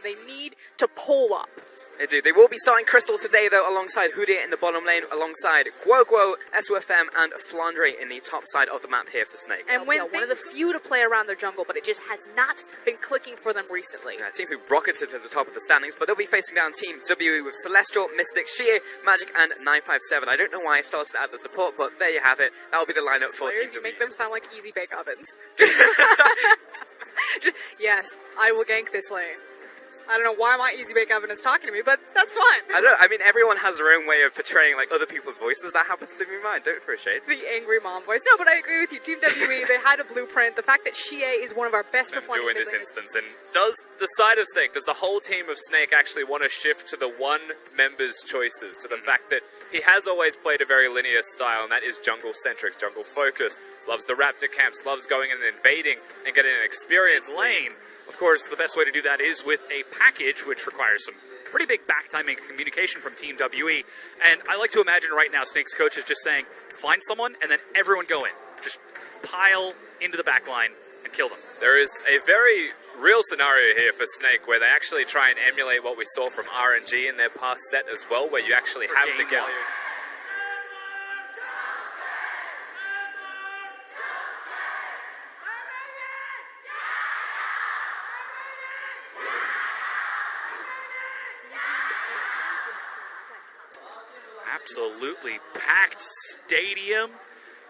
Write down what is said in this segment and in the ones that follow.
They need to pull up. They do. They will be starting Crystal today, though, alongside Hoodia in the bottom lane, alongside Guoguo, Sofm, and Flandre in the top side of the map here for Snake. And when one of the few to play around their jungle, but it just has not been clicking for them recently. A team who rocketed to the top of the standings, but they'll be facing down Team WE with Celestial, Mystic, Xie, Magic, and 957. I don't know why I started at the support, but there you have it. That will be the lineup for Players, Team you WE. make them sound like easy bake ovens. Yes, I will gank this lane. I don't know why my easy bake oven is talking to me, but that's fine. I don't know. I mean, everyone has their own way of portraying like other people's voices. That happens to be mine. Don't appreciate the angry mom voice. No, but I agree with you. Team WE, they had a blueprint. The fact that Xie is one of our best performing in this instance. And does the side of Snake, does the whole team of Snake actually want to shift to the one member's choices, to the fact that he has always played a very linear style, and that is jungle-centric, jungle-focused, loves the raptor camps, loves going and invading and getting an experience lane. Of course, the best way to do that is with a package, which requires some pretty big back-timing communication from Team WE. And I like to imagine right now Snake's coach is just saying, find someone and then everyone go in. Just pile into the back line and kill them. There is a very real scenario here for Snake where they actually try and emulate what we saw from RNG in their past set as well, where you actually have the Galio. Absolutely packed stadium.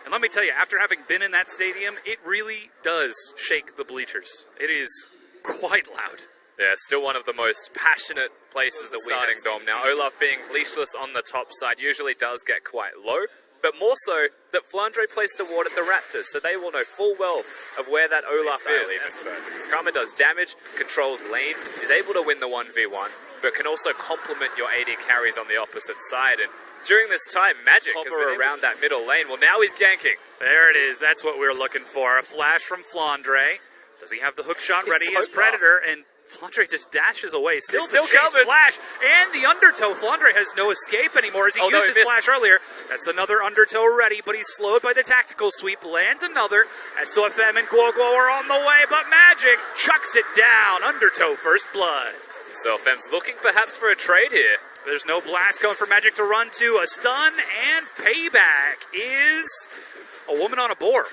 And let me tell you, after having been in that stadium, it really does shake the bleachers. It is quite loud. Yeah, still one of the most passionate places that we have seen. Now, Olaf being leashless on the top side usually does get quite low, but more so that Flandre placed a ward at the Raptors, so they will know full well of where that Olaf is. Because Karma does damage, controls lane, is able to win the 1v1, but can also complement your AD carries on the opposite side. And during this time, Magic has been around that middle lane. Well, now he's ganking. There it is. That's what we were looking for. A flash from Flandre. Does he have the hook shot ready as Predator? And Flandre just dashes away. Still coming. Flash and the undertow. Flandre has no escape anymore as he used his flash earlier. That's another undertow ready, but he's slowed by the tactical sweep. Lands another as Sofm and Guoguo are on the way, but Magic chucks it down. Undertow first blood. Sofm's looking perhaps for a trade here. There's no blast cone for Magic to run to. A stun, and payback is a woman on a boar.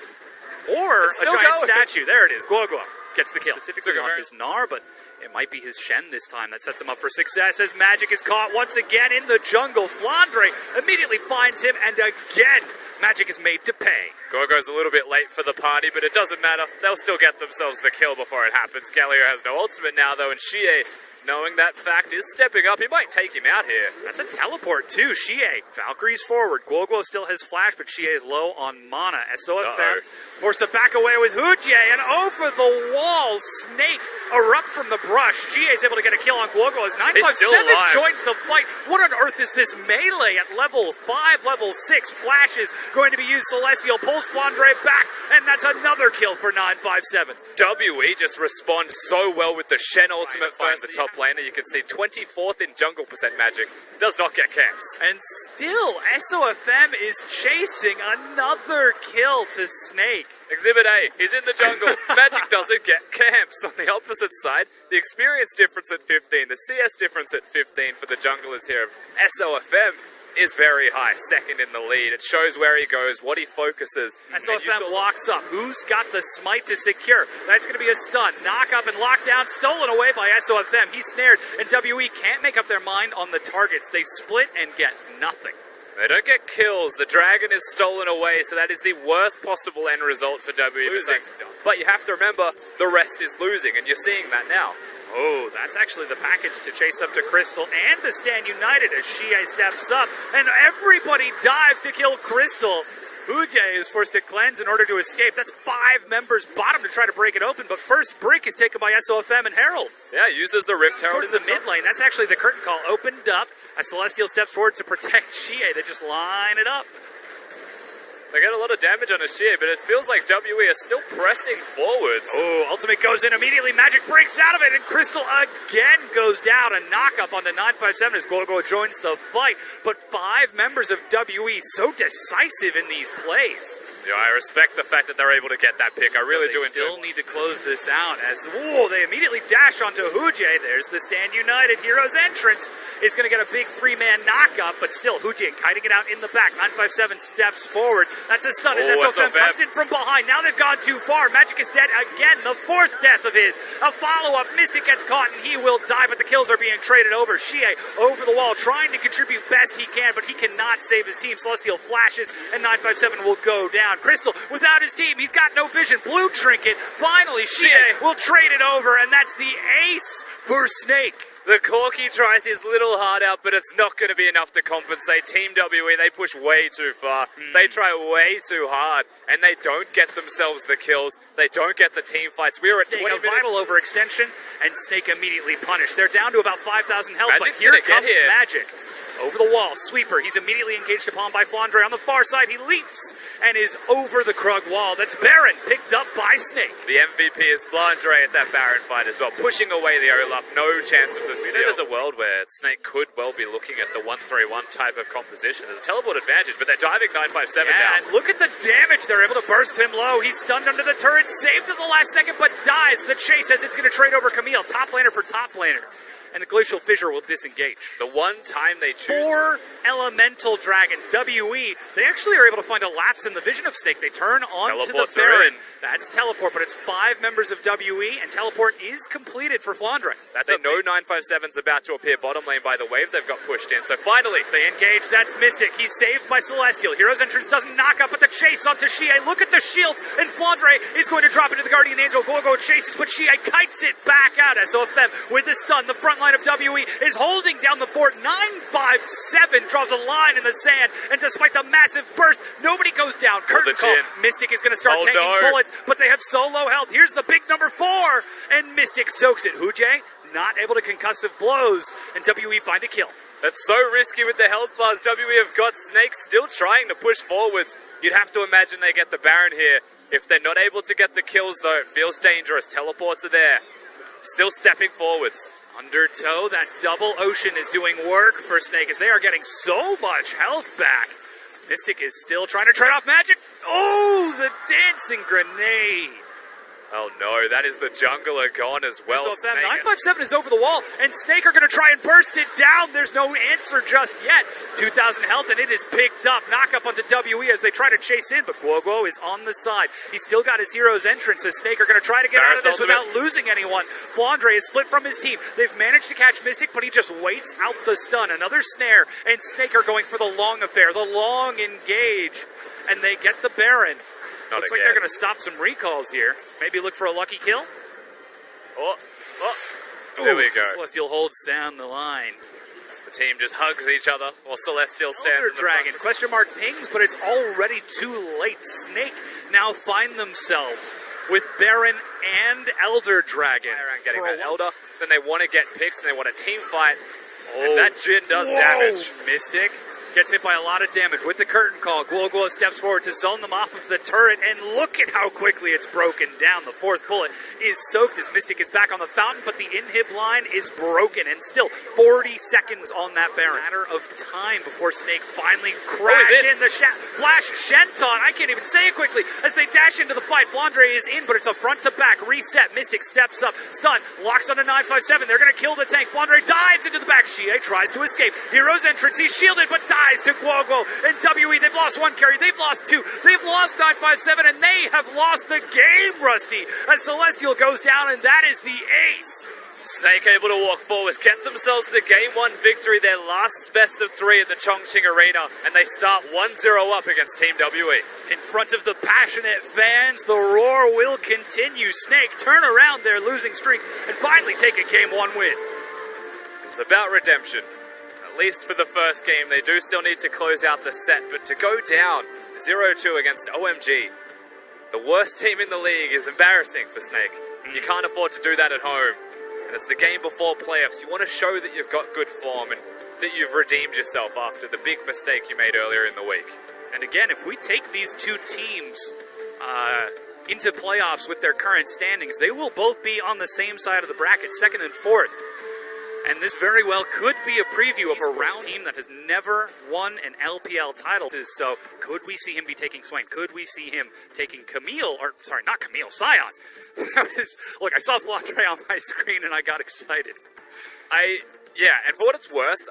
Or a giant statue. There it is. Guoguo gets the kill. Specifically on his Gnar, but it might be his Shen this time. That sets him up for success as Magic is caught once again in the jungle. Flandre immediately finds him, and again, Magic is made to pay. Guoguo's a little bit late for the party, but it doesn't matter. They'll still get themselves the kill before it happens. Galio has no ultimate now, though, and Xie, knowing that fact, is stepping up. He might take him out here. That's a teleport, too. Xie. Valkyrie's forward. Guoguo still has flash, but Xie is low on mana. Sofm forced to back away with Hoodia, and over the wall, Snake erupt from the brush. Xie is able to get a kill on Guoguo as 957 joins the fight. What on earth is this melee at level 5, level 6? Flashes going to be used. Celestial pulls Flandre back, and that's another kill for 957. WE just respond so well with the Shen ultimate finds the top laner. You can see 24th in jungle percent Magic. Does not get camps. And still, Sofm is chasing another kill to Snake. Exhibit A, he's in the jungle. Magic doesn't get camps. On the opposite side, the experience difference at 15, the CS difference at 15 for the junglers here of Sofm is very high, second in the lead. It shows where he goes, what he focuses. Sofm walks up. Who's got the smite to secure? That's going to be a stun. Knock up and lockdown, stolen away by Sofm. He's snared, and WE can't make up their mind on the targets. They split and get nothing. They don't get kills. The dragon is stolen away, so that is the worst possible end result for WE. Losing. But you have to remember, the rest is losing, and you're seeing that now. Oh, that's actually the package to chase up to Crystal and the Stand United as Xie steps up, and everybody dives to kill Crystal. Hoodia is forced to cleanse in order to escape. That's 5 members bottom to try to break it open, but first break is taken by Sofm and Herald. Yeah, uses the Rift Herald towards the mid lane. That's actually the curtain call opened up as Celestial steps forward to protect Xie. They just line it up. They get a lot of damage on a Xie, but it feels like WE are still pressing forwards. Oh, ultimate goes in immediately. Magic breaks out of it, and Crystal again goes down. A knock-up onto 957 as Guoguo joins the fight. But 5 members of WE so decisive in these plays. Yeah, I respect the fact that they're able to get that pick. I really do enjoy Still need to close this out as, they immediately dash onto Hujie. There's the Stand United Heroes entrance. Is going to get a big 3-man knock-up, but still, Hujie kiting it out in the back. 957 steps forward. That's a stun as Sofm comes in from behind. Now they've gone too far. Magic is dead again. The 4th death of his. A follow-up. Mystic gets caught and he will die, but the kills are being traded over. Shie over the wall, trying to contribute best he can, but he cannot save his team. Celestial flashes, and 957 will go down. Crystal, without his team, he's got no vision. Blue trinket. Finally, Shie will trade it over, and that's the ace for Snake. The Corky tries his little heart out, but it's not going to be enough to compensate. Team WE, they push way too far. They try way too hard, and they don't get themselves the kills. They don't get the team fights. We're at 20 minutes. Vital overextension, and Snake immediately punished. They're down to about 5,000 health, Magic's but here gonna get comes here. Magic. Over the wall, sweeper. He's immediately engaged upon by Flandre. On the far side, he leaps and is over the Krug wall. That's Baron, picked up by Snake. The MVP is Flandre at that Baron fight as well, pushing away the Olaf. No chance of the steal. There's a world where Snake could well be looking at the 1-3-1 type of composition. There's a teleport advantage, but they're diving 957 now. And look at the damage. They're able to burst him low. He's stunned under the turret, saved at the last second, but dies. The chase as it's going to trade over Camille. Top laner for top laner. And the Glacial Fissure will disengage. The one time they choose... 4 Elemental Dragons, WE, they actually are able to find a lapse in the vision of Snake. They turn on to the Baron. That's teleport, but it's 5 members of WE, and teleport is completed for Flandre. They know 957's about to appear bottom lane by the wave they've got pushed in, so finally... They engage, that's Mystic. He's saved by Celestial. Hero's entrance doesn't knock up, but the chase onto Shie. Look at the shield, and Flandre is going to drop into the Guardian Angel. Gorgo chases, but Shie kites it back out. Sofm with the stun. The front line of WE is holding down the fort. 957 draws a line in the sand, and despite the massive burst, nobody goes down. Curtain call. Mystic is going to start taking bullets, but they have so low health. Here's the big number 4, and Mystic soaks it. Hujie not able to concussive blows, and WE find a kill. That's so risky with the health bars. WE have got Snake still trying to push forwards. You'd have to imagine they get the Baron here. If they're not able to get the kills, though, it feels dangerous. Teleports are there. Still stepping forwards. Undertow, that double ocean is doing work for Snake as they are getting so much health back. Mystic is still trying to trade off Magic. Oh, the dancing grenade. Oh no, that is the jungler gone as well. So 957 is over the wall, and Snake are going to try and burst it down. There's no answer just yet. 2,000 health, and it is picked up. Knock up onto WE as they try to chase in, but Guoguo is on the side. He's still got his hero's entrance as Snake are going to try to get out of this without losing anyone. Flandre is split from his team. They've managed to catch Mystic, but he just waits out the stun. Another snare, and Snake are going for the long affair, the long engage, and they get the Baron. Looks like they're going to stop some recalls here. Maybe look for a lucky kill. There we go. Celestial holds down the line. The team just hugs each other while Celestial stands in the Dragon. front. Question mark pings, but it's already too late. Snake now find themselves with Baron and Elder Dragon. Getting that Elder, then they want to get picks and they want a team fight. And that Jhin does damage. Mystic gets hit by a lot of damage with the curtain call. Guoguo steps forward to zone them off of the turret, and look at how quickly it's broken down. The 4th bullet is soaked as Mystic is back on the fountain, but the inhib line is broken, and still 40 seconds on that Baron. Matter of time before Snake finally crash in the flash Shenton. I can't even say it quickly as they dash into the fight. Flandre is in, but it's a front to back reset. Mystic steps up, stun, locks onto 957. They're going to kill the tank. Flandre dives into the back. Shie tries to escape. Hero's entrance. He's shielded, but dies to Guoguo and WE. They've lost 1 carry. They've lost 2. They've lost 957, and they have lost the game, Rusty, as Celestial goes down, and that is the ace. Snake able to walk forward, get themselves the Game 1 victory, their last best of 3 at the Chongqing Arena, and they start 1-0 up against Team WE. In front of the passionate fans, the roar will continue. Snake turn around their losing streak and finally take a Game 1 win. It's about redemption. At least for the first game, they do still need to close out the set, but to go down 0-2 against OMG, the worst team in the league, is embarrassing for Snake. You can't afford to do that at home. And it's the game before playoffs. You want to show that you've got good form and that you've redeemed yourself after the big mistake you made earlier in the week. And again, if we take these two teams into playoffs with their current standings, they will both be on the same side of the bracket, 2nd and 4th. And this very well could be a preview of a round team that has never won an LPL title. So could we see him be taking Swain? Could we see him taking Camille? Or, sorry, not Camille, Sion. Look, I saw Flandre on my screen and I got excited. Yeah, and for what it's worth,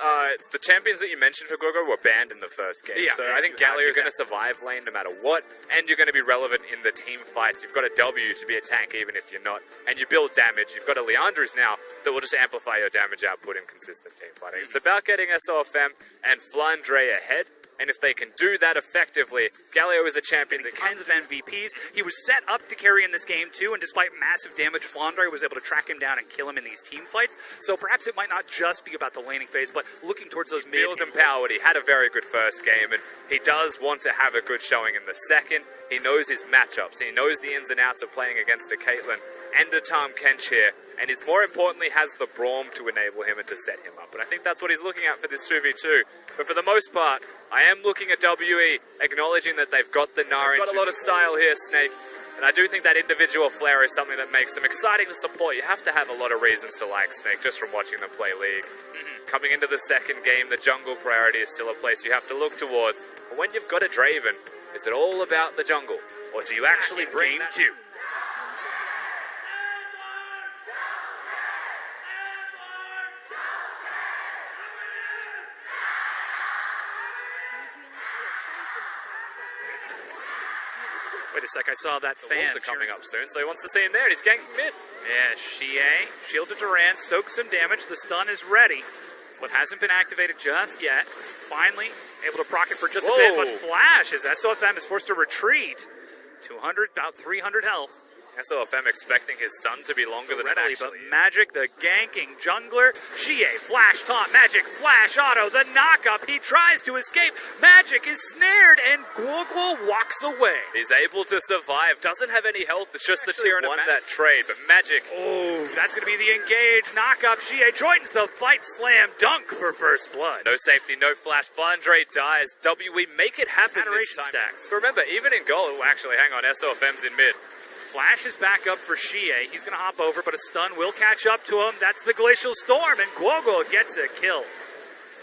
the champions that you mentioned for Gogo were banned in the first game. Yeah, so I think Galio is going to survive lane no matter what, and you're going to be relevant in the team fights. You've got a W to be a tank even if you're not, and you build damage. You've got a Leandris now that will just amplify your damage output in consistent team fighting. It's about getting Sofm and Flandre ahead. And if they can do that effectively, Galio is a champion that tons of MVPs. He was set up to carry in this game too, and despite massive damage, Flandre was able to track him down and kill him in these team fights. So perhaps it might not just be about the laning phase, but looking towards those mid. Feels empowered. He had a very good first game, and he does want to have a good showing in the second. He knows his matchups. He knows the ins and outs of playing against a Caitlyn and a Tom Kench here, and he's more importantly has the Braum to enable him and to set him up. And I think that's what he's looking at for this 2v2. But for the most part, I am looking at WE, acknowledging that they've got the Nara. Got a lot of style here, Snake. And I do think that individual flair is something that makes them exciting to support. You have to have a lot of reasons to like Snake just from watching them play League. Coming into the second game, the jungle priority is still a place you have to look towards. But when you've got a Draven, is it all about the jungle? Or do you actually bring game 2? Wait a sec, I saw that The fan Wolves are coming up soon, so he wants to see him there, and he's ganking mid. Yeah, Xie, shielded Duran, soaks some damage, the stun is ready, but hasn't been activated just yet. Finally, able to proc it for just a bit, but Flash, as Sofm is forced to retreat. 200, about 300 health. Sofm expecting his stun to be longer than it actually But Magic, the ganking jungler. Xie, flash taunt, Magic, flash auto, the knockup. He tries to escape. Magic is snared, and Guoguo walks away. He's able to survive, doesn't have any health, it's just the Tyrann won that trade, but Magic. Oh, that's going to be the engage. Knockup, Xie joins the fight, slam, dunk for first blood. No safety, no flash, Flandre dies. WE make it happen this time. Stacks. But remember, even in goal, actually, hang on, Sofm's in mid. Flash is back up for Xie. He's going to hop over, but a stun will catch up to him. That's the Glacial Storm, and Guoguo gets a kill.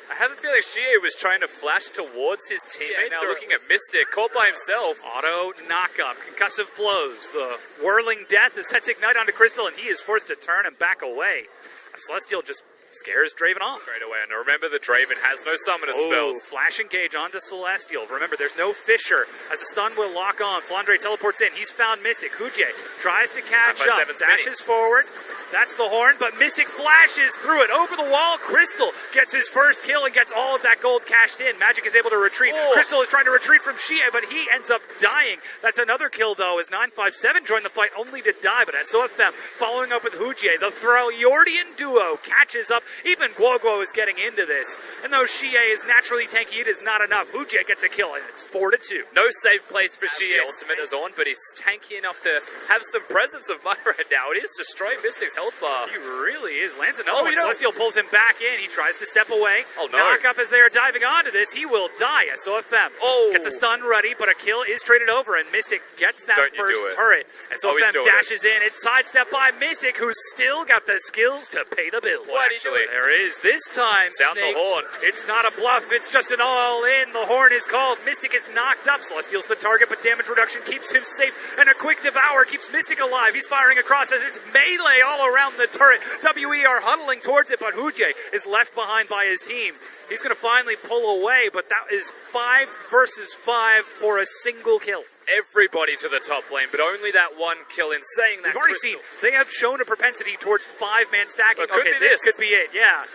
I have a feeling Xie was trying to flash towards his teammates. Now looking at Mystic, caught by himself. Auto knockup, concussive blows. The whirling death is sets Ignite onto Crystal, and he is forced to turn and back away. Celestial just scares Draven off. Straight away, and remember the Draven has no summoner spells. Flash engage onto Celestial. Remember, there's no Fissure, as the stun will lock on. Flandre teleports in. He's found Mystic. Hujie tries to catch up, dashes forward. That's the horn, but Mystic flashes through it over the wall. Crystal gets his first kill and gets all of that gold cashed in. Magic is able to retreat. Crystal is trying to retreat from Xie, but he ends up dying. That's another kill, though, as 957 joined the fight only to die. But as Sofm following up with Hujie, the Freljordian duo catches up. Even Guoguo is getting into this. And though Xie is naturally tanky, it is not enough. Hujie gets a kill, and it's 4-2. No safe place for Xie. Ultimate is on, but he's tanky enough to have some presence of mind right now. It is destroying Mystic's health bar. He really is. Lands another one. Celestial pulls him back in. He tries to step away. Knock up as they are diving onto this. He will die. Sofm gets a stun ready, but a kill is traded over, and Mystic gets that first turret. And Sofm dashes in. It's sidestepped by Mystic, who's still got the skills to pay the bill. There is this time, Sound Snake. the horn. It's not a bluff. It's just an all-in. The horn is called. Mystic is knocked up. Celestial's the target, but damage reduction keeps him safe, and a quick devour keeps Mystic alive. He's firing across as it's melee all around the turret. WE are huddling towards it, but Hujie is left behind by his team. He's going to finally pull away, but that is 5 versus 5 for a single kill. Everybody to the top lane, but only that one kill. In saying that, we've already seen they have shown a propensity towards 5-man stacking. Okay, this could be it. Yeah.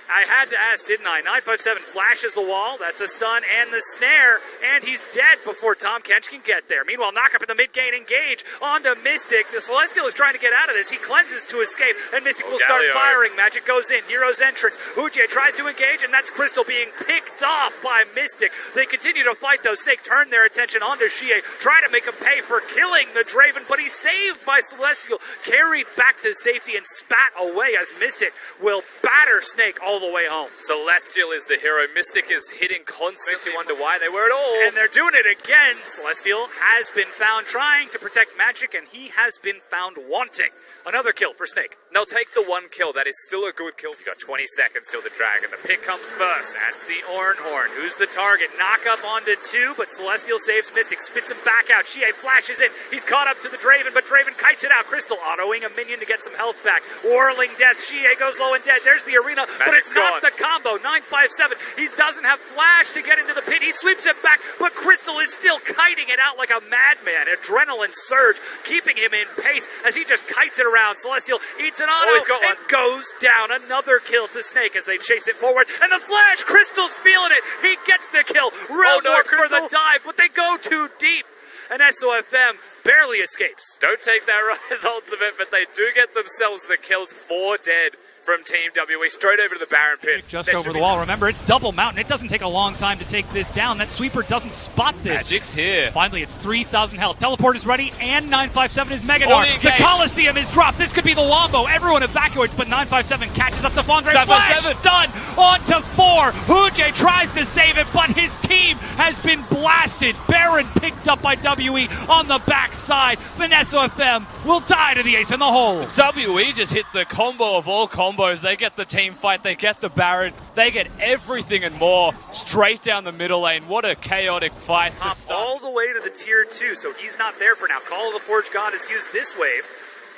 I had to ask, didn't I? 957 flashes the wall. That's a stun and the snare, and he's dead before Tom Kench can get there. Meanwhile, knock up in the mid-gain engage onto Mystic. The Celestial is trying to get out of this. He cleanses to escape, and Mystic will start firing. Magic goes in. Hero's entrance. Hujie tries to engage, and that's Crystal being picked off by Mystic. They continue to fight, though. Snake turn their attention onto Xie, try to make him pay for killing the Draven, but he's saved by Celestial, carried back to safety, and spat away as Mystic will batter Snake all the way home. Celestial is the hero. Mystic is hitting constantly. Makes you wonder why they were at all. And they're doing it again. Celestial has been found trying to protect Magic, and he has been found wanting. Another kill for Snake. They'll take the one kill. That is still a good kill. You got 20 seconds till the dragon. The pick comes first. That's the Ornhorn. Who's the target? Knock up onto 2, but Celestial saves Mystic. Spits him back out. Shie flashes in. He's caught up to the Draven, but Draven kites it out. Crystal autoing a minion to get some health back. Whirling death. Shie goes low and dead. There's the arena, but it's not the combo. 957. He doesn't have flash to get into the pit. He sweeps it back, but Crystal is still kiting it out like a madman. Adrenaline surge, keeping him in pace as he just kites it around. Celestial eats an auto and goes down. Another kill to Snake as they chase it forward. And the flash, Crystal's feeling it. He gets the kill. Realmort for the dive, but they go too deep. And SOFM barely escapes. Don't take that results of it, but they do get themselves the kills. 4 dead from Team WE, straight over to the Baron pit. Just over the wall. Remember, it's double mountain. It doesn't take a long time to take this down. That sweeper doesn't spot this. Magic's here. Finally, it's 3,000 health. Teleport is ready, and 957 is Megadar. The Coliseum is dropped. This could be the Wombo. Everyone evacuates, but 957 catches up to Flandre. Flash done onto 4. Hujie tries to save it, but his team has been blasted. Baron picked up by WE on the backside. Vanessa FM will die to the ace in the hole. WE just hit the combo of all combos. They get the team fight, they get the Baron, they get everything and more straight down the middle lane. What a chaotic fight. Top all the way to the tier 2, so he's not there for now. Call of the Forge God is used this wave.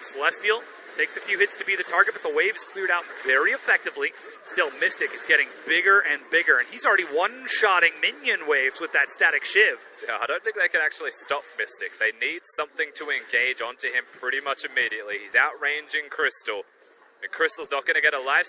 Celestial takes a few hits to be the target, but the wave's cleared out very effectively. Still, Mystic is getting bigger and bigger, and he's already one-shotting minion waves with that static shiv. Yeah, I don't think they can actually stop Mystic. They need something to engage onto him pretty much immediately. He's outranging Crystal. And Crystal's not going to get a lot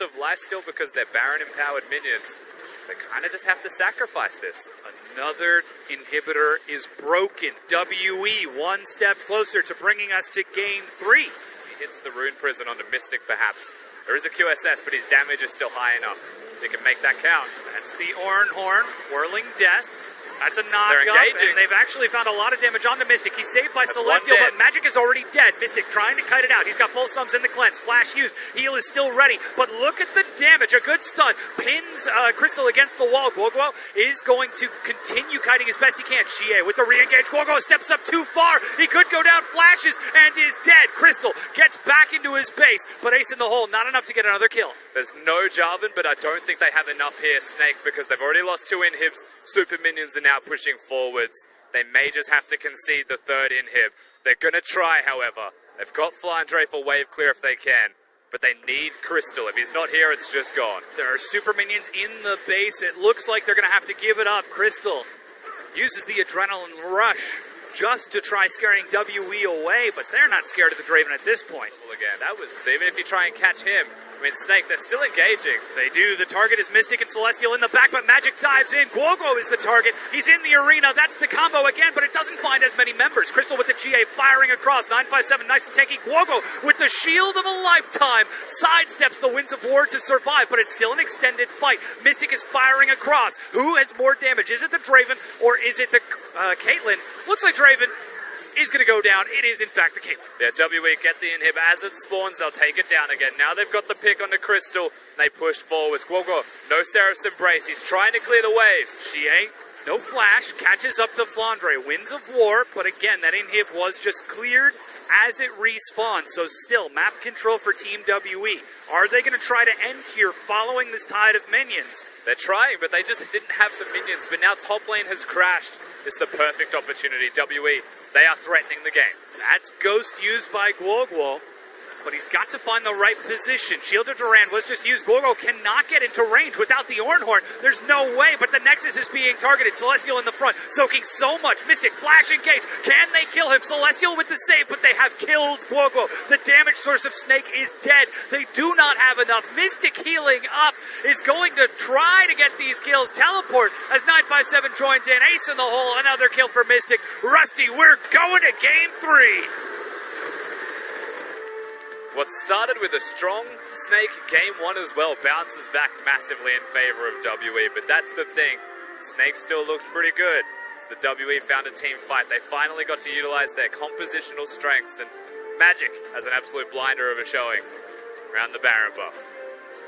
of life still because they're Baron-empowered minions. They kind of just have to sacrifice this. Another inhibitor is broken. WE one step closer to bringing us to game 3. He hits the Rune Prison onto Mystic, perhaps. There is a QSS, but his damage is still high enough. He can make that count. That's the Ornhorn, Whirling Death. That's a knock They're up, engaging. and they've actually found a lot of damage onto Mystic. He's saved by Celestial, but Magic is already dead. Mystic trying to kite it out. He's got full sums in the cleanse. Flash used. Heal is still ready, but look at the damage. A good stun. Pins Crystal against the wall. Guoguo is going to continue kiting as best he can. Shie with the re-engage. Guoguo steps up too far. He could go down, flashes, and is dead. Crystal gets back into his base, but ace in the hole. Not enough to get another kill. There's no Jarvan, but I don't think they have enough here, Snake, because they've already lost 2 inhibs. Super minions are now pushing forwards. They may just have to concede the 3rd inhib. They're going to try, however. They've got Flandre for wave clear if they can, but they need Crystal. If he's not here, it's just gone. There are super minions in the base. It looks like they're going to have to give it up. Crystal uses the adrenaline rush just to try scaring WE away, but they're not scared of the Draven at this point. Well, again, that was, even if you try and catch him, I mean, Snake, they're still engaging. They do. The target is Mystic and Celestial in the back, but Magic dives in. Guoguo is the target. He's in the arena. That's the combo again, but it doesn't find as many members. Crystal with the GA firing across. 957, nice and tanky. Guoguo with the shield of a lifetime. Sidesteps the Winds of War to survive, but it's still an extended fight. Mystic is firing across. Who has more damage? Is it the Draven or is it the Caitlyn? Looks like Draven is going to go down. It is, in fact, the Caitlyn. Yeah, WE get the inhib. As it spawns, they'll take it down again. Now they've got the pick on the Crystal. They push forwards. Guoguo, no Seraph's Embrace. He's trying to clear the waves. Shie, no flash, catches up to Flandre. Winds of War, but again, that inhib was just cleared as it respawned. So still, map control for Team WE. Are they going to try to end here following this tide of minions? They're trying, but they just didn't have the minions. But now top lane has crashed. It's the perfect opportunity. WE, they are threatening the game. That's Ghost used by Guoguo, but he's got to find the right position. Shield of Duran was just used. Guoguo cannot get into range without the Ornhorn. There's no way, but the Nexus is being targeted. Celestial in the front, soaking so much. Mystic, flash, engage. Can they kill him? Celestial with the save, but they have killed Guoguo. The damage source of Snake is dead. They do not have enough. Mystic healing up is going to try to get these kills. Teleport as 957 joins in. Ace in the hole, another kill for Mystic. Rusty, we're going to game 3. What started with a strong Snake game 1 as well bounces back massively in favor of WE, but that's the thing. Snake still looks pretty good. So the WE found a team fight. They finally got to utilize their compositional strengths, and Magic has an absolute blinder of a showing around the Baron buff.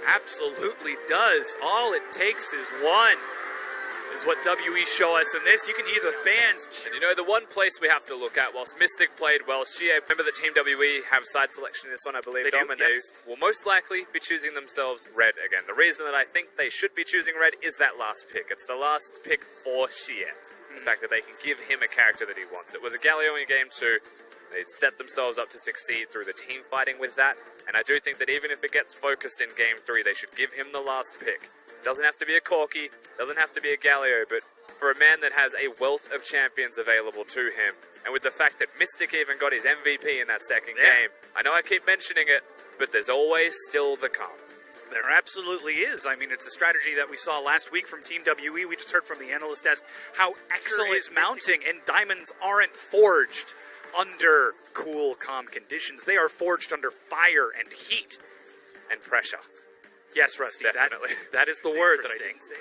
Absolutely does. All it takes is one. is what WE show us in this. You can hear the fans. And you know, the one place we have to look at, whilst Mystic played well, remember that Team WE have side selection in this one, I believe, They do, Dom, and yes. they will most likely be choosing themselves red again. The reason that I think they should be choosing red is that last pick. It's the last pick for Shie. The fact that they can give him a character that he wants. It was a Galio in Game 2. They'd set themselves up to succeed through the team fighting with that, and I do think that even if it gets focused in Game 3, they should give him the last pick. Doesn't have to be a Corki, doesn't have to be a Galio, but for a man that has a wealth of champions available to him, and with the fact that Mystic even got his MVP in that second game, I know I keep mentioning it, but there's always still the come. There absolutely is. I mean, it's a strategy that we saw last week from Team WE. We just heard from the analyst desk how excellent is mounting, and diamonds aren't forged under cool, calm conditions. They are forged under fire and heat. And pressure. Yes, Rusty, Definitely. that is the word that I didn't say.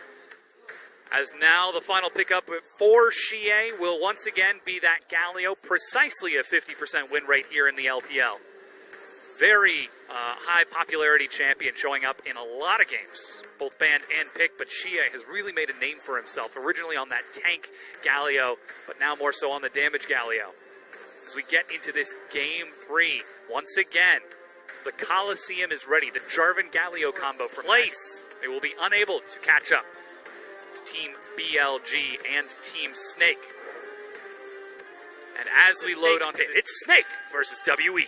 As now the final pickup for Shie will once again be that Galio, precisely a 50% win rate here in the LPL. Very high popularity champion showing up in a lot of games, both banned and picked, but Shie has really made a name for himself, originally on that tank Galio, but now more so on the damage Galio. As we get into this Game 3, once again, the Coliseum is ready. The Jarvan Galio combo from place. They will be unable to catch up to Team BLG and Team Snake. And as we load onto it, it's Snake versus WE.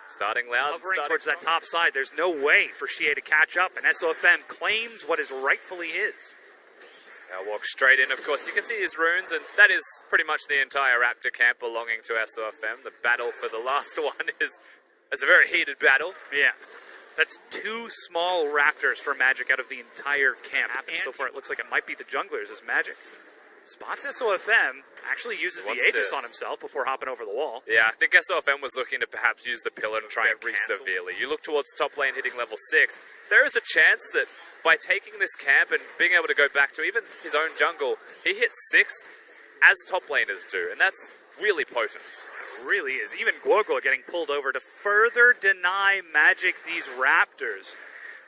Starting loud. Hovering towards that top side, there's no way for Shie to catch up, and Sofm claims what is rightfully his. Now walk straight in, of course. You can see his runes, and that is pretty much the entire Raptor camp belonging to Sofm. The battle for the last one is a very heated battle. Yeah. That's 2 small Raptors for Magic out of the entire camp. And so far, it looks like it might be the junglers as Magic spots Sofm, actually uses the Aegis on himself before hopping over the wall. Yeah, I think Sofm was looking to perhaps use the pillar to try and cancel severely. You look towards top lane hitting level 6, there is a chance that by taking this camp and being able to go back to even his own jungle, he hits 6 as top laners do, and that's really potent. It really is. Even Guogua getting pulled over to further deny Magic these Raptors.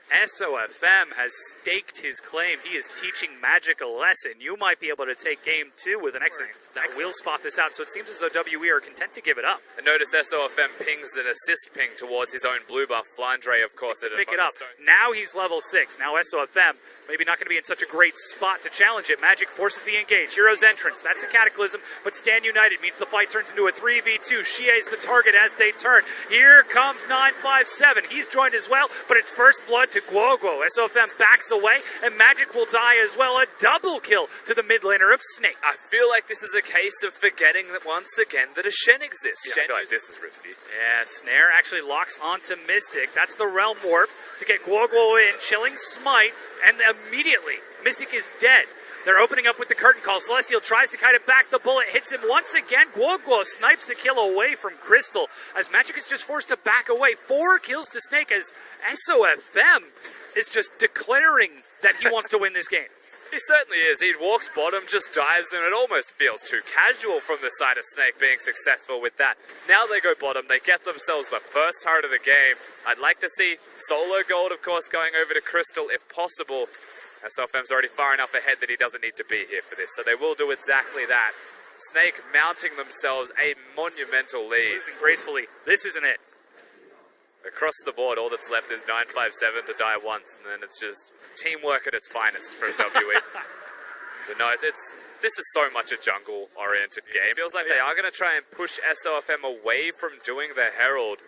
Sofm has staked his claim. He is teaching Magic a lesson. You might be able to take Game 2 with an excellent. We'll spot this out, so it seems as though WE are content to give it up. And notice Sofm pings an assist ping towards his own blue buff. Flandre, of course, pick it up. Now he's level 6. Now Sofm maybe not going to be in such a great spot to challenge it. Magic forces the engage. Hero's entrance. That's a cataclysm, but Stand United means the fight turns into a 3v2. Shie is the target as they turn. Here comes 957. He's joined as well, but it's first blood to Guogua. Sofm backs away, and Magic will die as well. A double kill to the mid laner of Snake. I feel like this is a case of forgetting that once again that a Shen exists. Yeah, Shen, I feel like this is risky. Yeah, Snare actually locks onto Mystic. That's the Realm Warp to get Guogua in. Chilling Smite, and immediately Mystic is dead. They're opening up with the curtain call. Celestial tries to kite it back. The bullet hits him once again. Guogua snipes the kill away from Crystal as Magic is just forced to back away. 4 kills to Snake as Sofm is just declaring that he wants to win this game. He certainly is. He walks bottom, just dives, and it almost feels too casual from the side of Snake being successful with that. Now they go bottom. They get themselves the first turret of the game. I'd like to see solo gold, of course, going over to Crystal if possible. Sofm's already far enough ahead that he doesn't need to be here for this, so they will do exactly that. Snake mounting themselves a monumental lead. Losing gracefully. This isn't it. Across the board, all that's left is 957 to die once, and then it's just teamwork at its finest for WE. But no, this is so much a jungle-oriented game. It feels like they are going to try and push Sofm away from doing the Herald.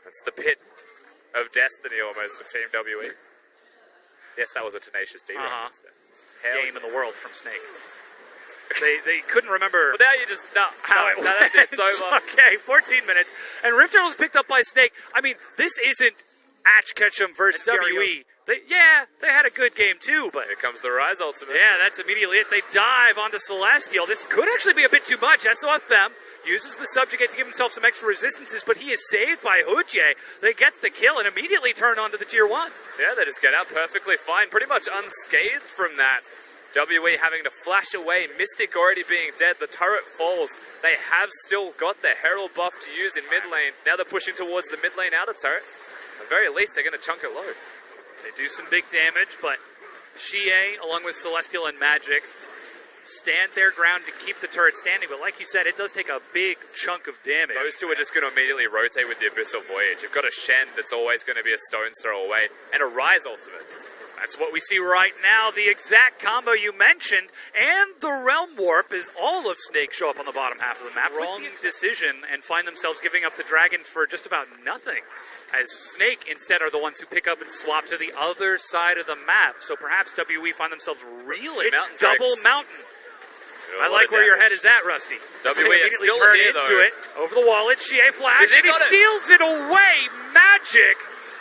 It's the pit of destiny almost for Team WE. Yes, that was a Tenacious D reference there. Game in the world from Snake. They couldn't remember. But now you just how it went. That's it. It's over. Okay, 14 minutes, and Rift Herald was picked up by Snake. I mean, this isn't Atch Ketchum versus WE. They had a good game too, but here comes the Rise ultimate. Yeah, that's immediately it. They dive onto Celestial. This could actually be a bit too much. Sofm uses the subjugate to give himself some extra resistances, but he is saved by Hujie. They get the kill and immediately turn onto the tier 1. Yeah, they just get out perfectly fine, pretty much unscathed from that. WE having to flash away, Mystic already being dead, the turret falls. They have still got their Herald buff to use in mid lane. Now they're pushing towards the mid lane outer turret. At the very least, they're going to chunk it low. They do some big damage, but Xie, along with Celestial and Magic, stand their ground to keep the turret standing. But like you said, it does take a big chunk of damage. Those two are just going to immediately rotate with the Abyssal Voyage. You've got a Shen that's always going to be a stone's throw away, and a Rise ultimate. That's what we see right now, the exact combo you mentioned, and the Realm Warp is all of Snake show up on the bottom half of the map. Wrong decision and find themselves giving up the dragon for just about nothing, as Snake instead are the ones who pick up and swap to the other side of the map. So perhaps WE find themselves really double mountain. I like where your head is at, Rusty. WE is still here, into it. Over the wall, it's Xie Flash, and he steals it away. Magic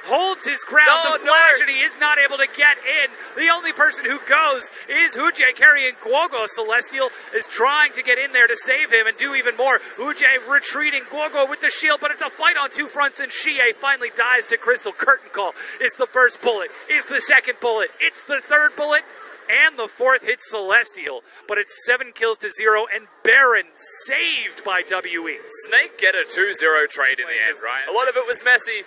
holds his ground, the flash, and he is not able to get in. The only person who goes is Hujie carrying Guogo. Celestial is trying to get in there to save him and do even more. Hujie retreating, Guogo with the shield, but it's a fight on two fronts, and Xie finally dies to Crystal. Curtain call is the first bullet, is the second bullet, it's the third bullet, and the fourth hits Celestial. But it's 7 kills to 0, and Baron saved by WE. Snake get a 2-0 trade in the end, right? A lot of it was messy,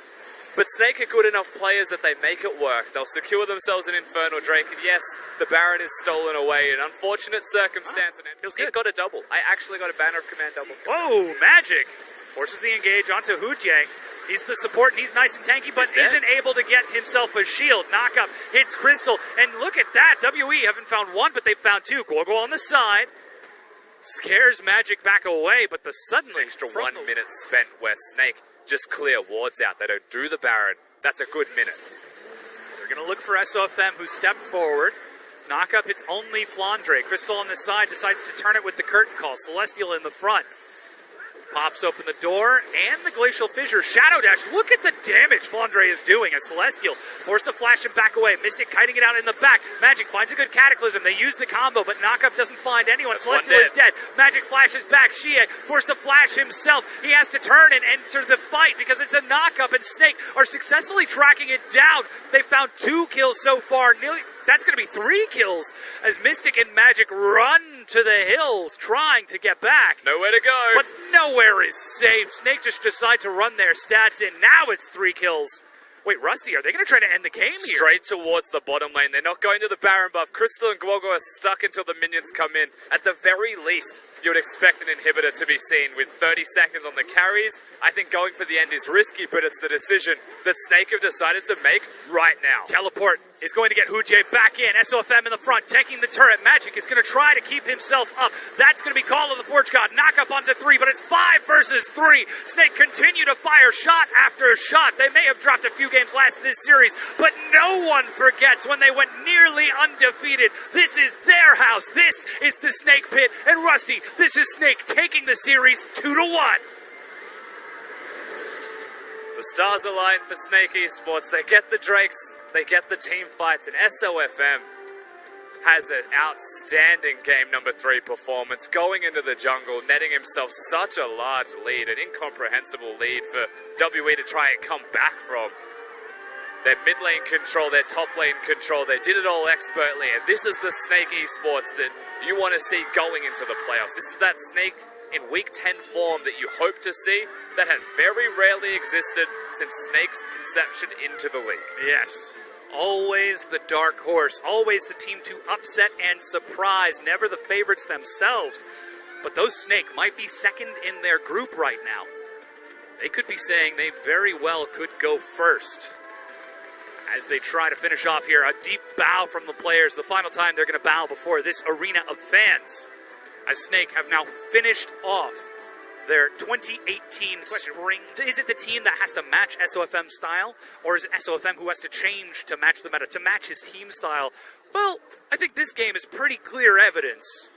but Snake are good enough players that they make it work. They'll secure themselves an Infernal Drake, and yes, the Baron is stolen away. An unfortunate circumstance, and it got a double. I actually got a Banner of Command double. Whoa, Magic forces the engage onto Hujie. He's the support, and he's nice and tanky, but isn't able to get himself a shield. Knockup hits Crystal, and look at that. WE haven't found one, but they've found two. Guogo on the side. Scares Magic back away, but the suddenly extra 1 minute spent where Snake just clear wards out. They don't do the Baron. That's a good minute. They're going to look for Sofm, who stepped forward. Knockup hits only Flandre. Crystal on the side decides to turn it with the curtain call. Celestial in the front. Pops open the door, and the Glacial Fissure. Shadow Dash. Look at the damage Flandre is doing as Celestial forced to flash him back away. Mystic kiting it out in the back. Magic finds a good Cataclysm. They use the combo, but Knockup doesn't find anyone. Celestial is dead. Magic flashes back. Xie forced to flash himself. He has to turn and enter the fight because it's a Knockup, and Snake are successfully tracking it down. They found 2 kills so far. That's going to be 3 kills as Mystic and Magic run to the hills trying to get back. Nowhere to go. But nowhere is safe. Snake just decide to run their stats in. Now it's 3 kills. Wait, Rusty, are they going to try to end the game here? Straight towards the bottom lane. They're not going to the Baron buff. Crystal and Guogo are stuck until the minions come in. At the very least, you would expect an inhibitor to be seen with 30 seconds on the carries. I think going for the end is risky, but it's the decision that Snake have decided to make right now. Teleport is going to get Hujie back in. Sofm in the front, taking the turret. Magic is going to try to keep himself up. That's going to be Call of the Forge God. Knock up onto 3, but it's 5 versus 3. Snake continue to fire shot after shot. They may have dropped a few games last this series, but no one forgets when they went nearly undefeated. This is their house. This is the Snake Pit. And Rusty, this is Snake taking the series 2-1. The stars align for Snake Esports. They get the Drakes, they get the team fights, and Sofm has an outstanding game number 3 performance, going into the jungle, netting himself such a large lead, an incomprehensible lead for WE to try and come back from. Their mid lane control, their top lane control, they did it all expertly, and this is the Snake Esports that you want to see going into the playoffs. This is that Snake in Week 10 form that you hope to see, that has very rarely existed since Snake's conception into the league. Yes. Always the dark horse. Always the team to upset and surprise. Never the favorites themselves. But those Snake might be second in their group right now. They could be saying they very well could go first. As they try to finish off here, a deep bow from the players. The final time they're going to bow before this arena of fans. As Snake have now finished off their 2018 spring. Is it the team that has to match Sofm's style? Or is it Sofm who has to change to match the meta, to match his team style? Well, I think this game is pretty clear evidence